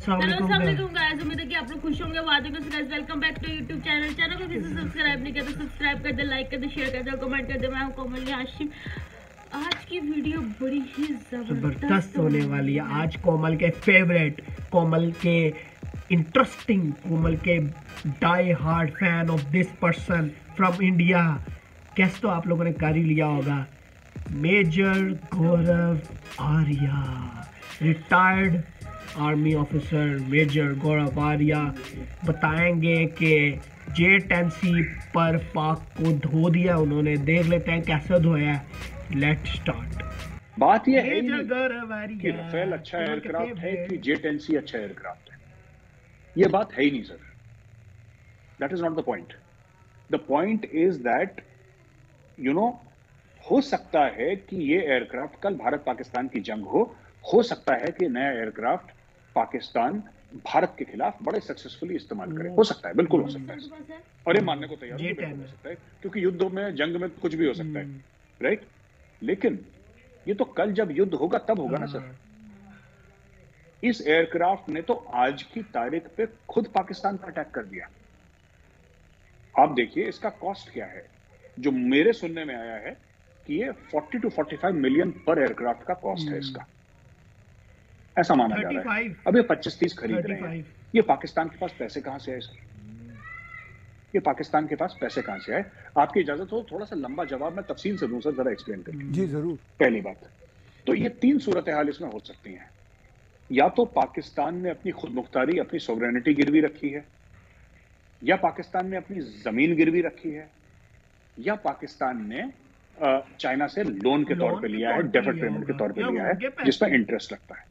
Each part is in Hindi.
हेलो अस्सलाम वालेकुम गाइस, उम्मीद है कि आप लोग खुश होंगे। वालेकुम guys, welcome back to YouTube channel को किसी सब्सक्राइब नहीं किया तो सब्सक्राइब कर दे, लाइक कर दे, शेयर कर दे और कमेंट कर दे। मैं हूं कोमल हाशिम। आज की वीडियो बड़ी ही जबरदस्त होने वाली है। आज कोमल के फेवरेट, कोमल के इंटरेस्टिंग, कोमल के die hard fan of this person from India. कैसे तो आप लोगों ने कर ही लिया होगा, major Gaurav Arya, retired army officer major Gaurav Arya बताएंगे कि J10C पर पाक को धो दिया उन्होंने। देख लेते हैं कैसे धोया है। Let's start. बात यह है कि राफेल अच्छा एयरक्राफ्ट है कि J10C अच्छा एयरक्राफ्ट है, ये बात है ही नहीं sir. That is not the point. The point is that हो सकता है कि ये एयरक्राफ्ट कल भारत पाकिस्तान की जंग हो सकता है कि नया एयरक्राफ्ट पाकिस्तान भारत के खिलाफ बड़े सक्सेसफुली इस्तेमाल करे। हो सकता है, बिल्कुल हो सकता है, और ये मानने को तैयार हूं, बिल्कुल हो सकता है, क्योंकि युद्ध में, जंग में कुछ भी हो सकता है, राइट। लेकिन ये तो कल जब युद्ध होगा तब होगा ना सर। इस एयरक्राफ्ट ने तो आज की तारीख पे खुद पाकिस्तान पर अटैक कर दिया। आप देखिए इसका कॉस्ट क्या है। जो मेरे सुनने में आया है कि ये 40 to 45 मिलियन पर एयरक्राफ्ट का कॉस्ट है इसका, ऐसा माना जा रहा है। अब ये 25-30 खरीद रहे हैं। ये पाकिस्तान के पास पैसे कहां से आए सर? ये पाकिस्तान के पास पैसे कहां से आए? आपकी इजाजत हो थोड़ा सा लंबा जवाब मैं तफसील से दूं सर, जरा एक्सप्लेन करके। जी जरूर। पहली बात तो ये 3 सूरत हाल इसमें हो सकती हैं। या तो पाकिस्तान ने अपनी खुद मुख्तारी, अपनी सोवरेनिटी गिरवी रखी है, या पाकिस्तान ने अपनी जमीन गिरवी रखी है, या पाकिस्तान ने चाइना से लोन के तौर पे लिया है, डेफर्ड पेमेंट के तौर पे लिया है, जिसमें इंटरेस्ट लगता है।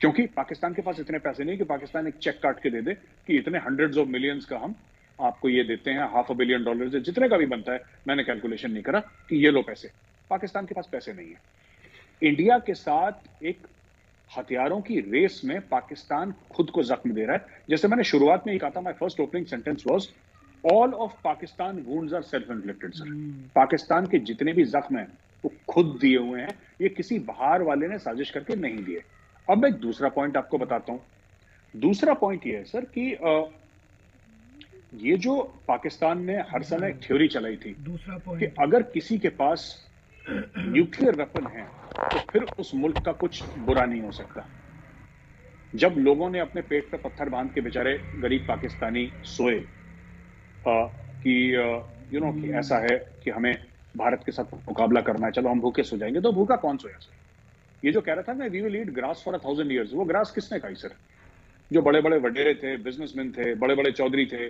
क्योंकि पाकिस्तान के पास इतने पैसे नहीं कि पाकिस्तान एक चेक काट के दे दे कि इतने हंड्रेड्स ऑफ मिलियंस का हम आपको ये देते हैं, $500 बिलियन से जितने का भी बनता है, मैंने कैलकुलेशन नहीं करा कि ये लो पैसे। पाकिस्तान के पास पैसे नहीं है। इंडिया के साथ एक हथियारों की रेस में पाकिस्तान खुद को जख्म दे रहा है। जैसे मैंने शुरुआत में ही कहा था, my first opening sentence was all of Pakistan wounds are self inflicted sir. Pakistan के जितने भी जख्म हैं वो खुद दिए हुए हैं, ये किसी बाहर वाले ने साजिश करके नहीं दिए। अब मैं एक दूसरा पॉइंट आपको बताता हूं। दूसरा पॉइंट ये है सर कि ये जो पाकिस्तान ने हर समय थ्योरी चलाई थी कि अगर किसी के पास न्यूक्लियर वेपन है तो फिर उस मुल्क का कुछ बुरा नहीं हो सकता। जब लोगों ने अपने पेट पे पत्थर बांध के बेचारे गरीब पाकिस्तानी सोए कि ऐसा है कि हमें भारत के साथ मुकाबला करना है, चलो हम भूखे सो जाएंगे, तो भूखा कौन सोया सर? ये जो कह रहा था ना, we will eat grass for 1000 years, वो ग्रास किसने खाई सर? जो बड़े बड़े वडेरे थे, बिजनेसमैन थे, बड़े बड़े चौधरी थे,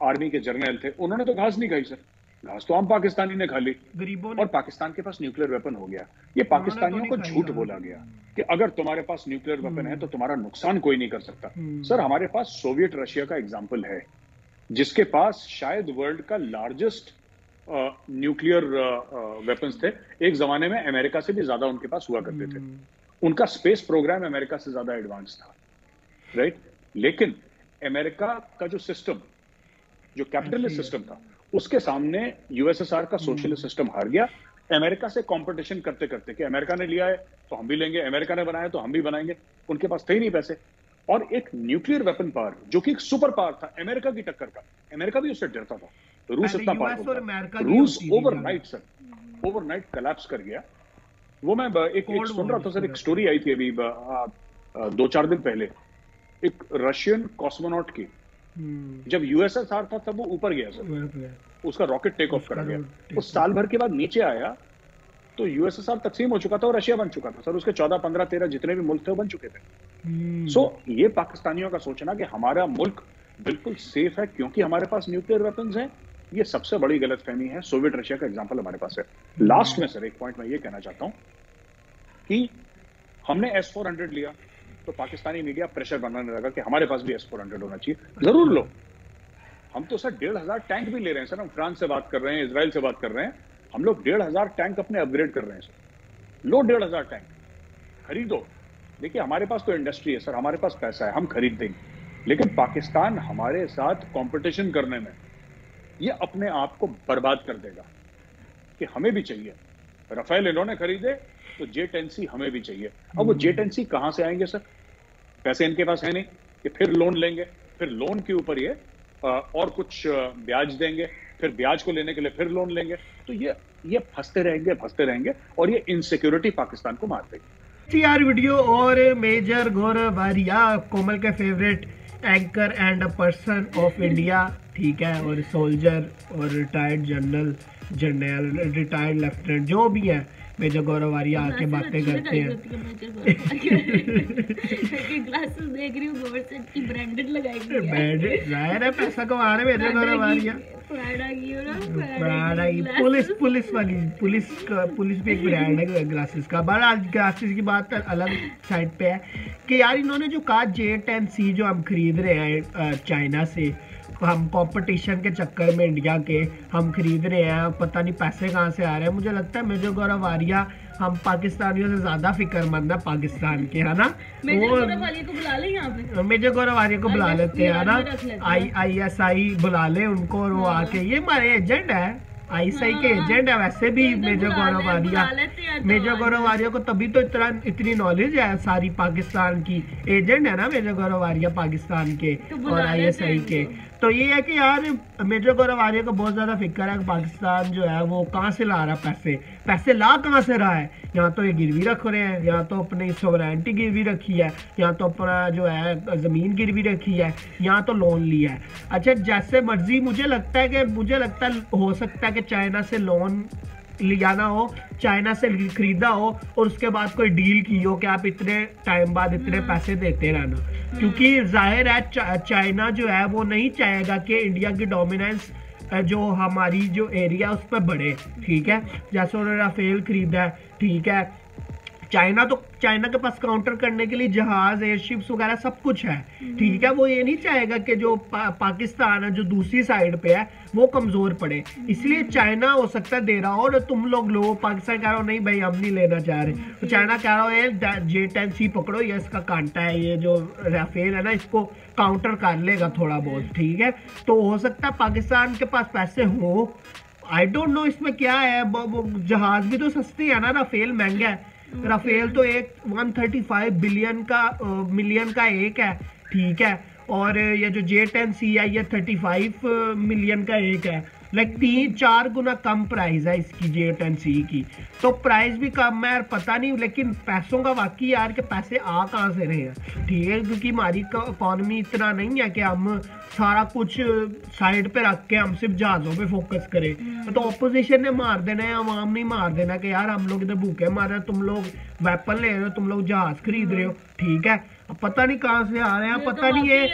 आर्मी के जर्नल थे, उन्होंने तो घास नहीं खाई सर। घास तो हम पाकिस्तानी ने खा ली, गरीबों ने। और पाकिस्तान के पास न्यूक्लियर वेपन हो गया। ये पाकिस्तानियों को झूठ बोला गया कि अगर तुम्हारे पास न्यूक्लियर वेपन है तो तुम्हारा नुकसान कोई नहीं कर सकता। सर हमारे पास सोवियत रशिया का एग्जाम्पल है, जिसके पास शायद वर्ल्ड का लार्जेस्ट न्यूक्लियर वेपन्स थे। एक जमाने में अमेरिका से भी ज्यादा उनके पास हुआ करते थे। उनका स्पेस प्रोग्राम अमेरिका से ज्यादा एडवांस था, राइट। लेकिन अमेरिका का जो सिस्टम, जो कैपिटलिस्ट सिस्टम था, उसके सामने यूएसएसआर का सोशलिस्ट सिस्टम हार गया। अमेरिका से कंपटीशन करते करते कि अमेरिका ने लिया है तो हम भी लेंगे, अमेरिका ने बनाया तो हम भी बनाएंगे, उनके पास थे ही नहीं पैसे। और एक न्यूक्लियर वेपन पावर जो कि एक सुपर पावर था, अमेरिका की टक्कर का, अमेरिका भी उससे डरता था। तो रूस इतना पावरफुल था, रूस ओवरनाइट सर, ओवरनाइट कोलैप्स कर गया। वो मैं एक सुन रहा था सर, एक स्टोरी आई थी अभी 2-4 दिन पहले, एक रशियन कॉस्मोनॉट की, जब यूएसएसआर था तब वो ऊपर गया सर, उसका रॉकेट टेक ऑफ करा गया। उस साल भर के बाद नीचे आया तो यूएसएसआर तकसीम हो चुका था और रशिया बन चुका था सर। उसके 14, 15, 13 जितने भी मुल्क थे वो बन चुके थे। सो ये पाकिस्तानियों का सोचना कि हमारा मुल्क बिल्कुल सेफ है क्योंकि हमारे पास न्यूक्लियर वेपन्स हैं, ये सबसे बड़ी गलतफहमी है। सोवियत रशिया का एग्जांपल हमारे पास है। लास्ट में सर एक पॉइंट मैं ये कहना चाहता हूं कि हमने S-400 लिया तो पाकिस्तानी मीडिया प्रेशर बनाने लगा कि हमारे पास भी S-400 होना चाहिए। जरूर लो, हम तो सर 1500 टैंक भी ले रहे हैं सर। हम फ्रांस से बात कर रहे हैं, इजराइल से बात कर रहे हैं, हम लोग 1500 टैंक अपने अपग्रेड कर रहे हैं सर। लो 1500 टैंक खरीदो। देखिए हमारे पास तो इंडस्ट्री है सर, हमारे पास पैसा है, हम खरीद देंगे। लेकिन पाकिस्तान हमारे साथ कंपटीशन करने में ये अपने आप को बर्बाद कर देगा कि हमें भी चाहिए। राफेल इन्होंने खरीदे तो J10C हमें भी चाहिए। अब वो J10C कहां से आएंगे सर? पैसे इनके पास है नहीं, ये फिर लोन लेंगे, फिर लोन के ऊपर ये और कुछ ब्याज देंगे, फिर ब्याज को लेने के लिए फिर लोन लेंगे। तो ये फंसते रहेंगे और ये इनसिक्योरिटी पाकिस्तान को मार देगी। यार वीडियो और मेजर गौरव वारिया, कोमल के favourite anchor and a person of India, ठीक है, और सोल्जर और रिटायर्ड जनरल रिटायर्ड लेफ्टिनेंट जो भी है, मेजर गौरव वारिया आके बातें करते हैं। ग्लासेस देख रही हूँ की ब्रांडेड लगाएंगे, ब्रांडेड जाहिर है पैसा कमा रहे मेजर गौरव वारिया। पुलिस भी एक ब्रांड है ग्लासेस का। बड़ा ग्लासेस की बात अलग साइड पे है कि यार इन्होंने जो कहा J10C जो हम खरीद रहे हैं चाइना से, हम कंपटीशन के चक्कर में इंडिया के हम खरीद रहे हैं, पता नहीं पैसे कहाँ से आ रहे हैं। मुझे लगता है मेजर गौरव वारिया हम पाकिस्तानियों से ज्यादा फिक्रमंद है पाकिस्तान के, है ना। मेजर गौरव वारिया को बुला ले यहाँ पे, मेजर गौरव वारिया को बुला लेते हैं, है ना। ISI बुला ले उनको और वो आके, ये हमारे एजेंट है, ISI के एजेंट है वैसे भी मेजर गौरव वारिया को, तभी तो इतनी नॉलेज है सारी पाकिस्तान की। एजेंट है ना मेजर गौरव वारिया पाकिस्तान के और ISI के। तो ये है कि यार मेजर गौरव वारिया को बहुत ज्यादा फिक्र है कि पाकिस्तान जो है वो कहाँ से ला रहा है पैसे ला कहाँ से रहा है। यहाँ तो ये गिरवी रख रहे हैं, यहाँ तो अपनी सोवरेनिटी गिरवी रखी है, यहाँ तो अपना जो है जमीन गिरवी रखी है, यहाँ तो लोन लिया है। अच्छा जैसे मर्जी, मुझे लगता है हो सकता है कि चाइना से लोन लिया ना हो, चाइना से खरीदा हो और उसके बाद कोई डील की हो कि आप इतने टाइम बाद इतने पैसे देते रहना, क्योंकि जाहिर है चाइना जो है वो नहीं चाहेगा कि इंडिया की डोमिनेंस जो हमारी जो एरिया उस पर बढ़े, ठीक है। जैसे उन्होंने राफेल खरीदा है, ठीक है, चाइना के पास काउंटर करने के लिए जहाज, एयरशिप्स वगैरह सब कुछ है, ठीक है। वो ये नहीं चाहेगा कि जो पाकिस्तान है जो दूसरी साइड पे है वो कमजोर पड़े, इसलिए चाइना हो सकता है दे रहा हो और तुम लोग पाकिस्तान कह रहा हो नहीं भाई हम नहीं लेना चाह रहे, तो चाइना कह रहा हो ये J10C पकड़ो, ये इसका कांटा है, ये जो राफेल है ना इसको काउंटर कर लेगा थोड़ा बहुत, ठीक है। तो हो सकता है पाकिस्तान के पास पैसे हो, आई डोंट नो इसमें क्या है। जहाज भी तो सस्ते है ना, राफेल महंगा है, राफेल तो एक 135 मिलियन का एक है, ठीक है, और ये जो J10C है ये 35 मिलियन का एक है, लाइक 3-4 गुना कम प्राइस है इसकी J10C की। तो प्राइस भी कम है, पता नहीं, लेकिन पैसों का वाकई यार के पैसे आ कहाँ से रहे हैं, ठीक है, क्योंकि हमारी इकोनॉमी इतना नहीं है कि हम सारा कुछ साइड पे रख के हम सिर्फ जहाजों पे फोकस करें। तो ऑपोजिशन ने मार देना है, अवाम नहीं मार देना कि यार हम लोग इधर भूखे मार रहे हैं, तुम लोग वेपन ले रहे हो, तुम लोग जहाज खरीद रहे हो, ठीक है। पता नहीं कहाँ से आ रहे हैं, पता नहीं ये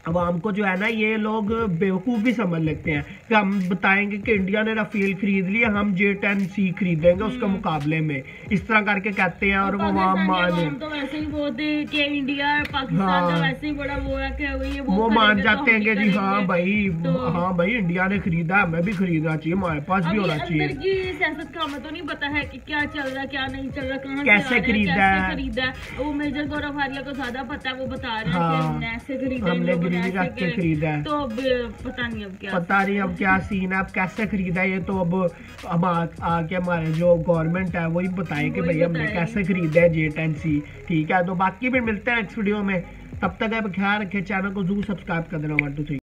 अवाम को जो है ना ये लोग बेवकूफ़ भी समझ लेते हैं कि हम बताएंगे कि इंडिया ने राफेल खरीद लिया, हम J10C खरीदेंगे उसके मुकाबले में, इस तरह करके कहते हैं और वो अवाम मान तो वैसे ही बोलते हैं कि इंडिया पाकिस्तान का वैसे ही बड़ा वो है कि वो मान जाते हैं कि जी हाँ भाई इंडिया ने खरीदा, हमें भी खरीदना चाहिए, हमारे पास भी होना चाहिए। अंदर की सियासत का हमें तो नहीं पता है कि क्या चल रहा है क्या नहीं चल रहा, कहाँ कैसे खरीदा है, वो मेजर गौरव वारिया को ज्यादा पता है, वो बता रहे हैं कि हमने ऐसे खरीदा, रख के खरीदा है। तो अब पता नहीं अब क्या सीन है, अब कैसे खरीदा है, ये तो अब आके हमारे जो गवर्नमेंट है वही बताए कि भाई हमने कैसे खरीदा है J10C, ठीक है। तो बाकी भी मिलते हैं नेक्स्ट वीडियो में, तब तक आप ख्याल रखें, चैनल को जरूर सब्सक्राइब कर देना। 1 2 3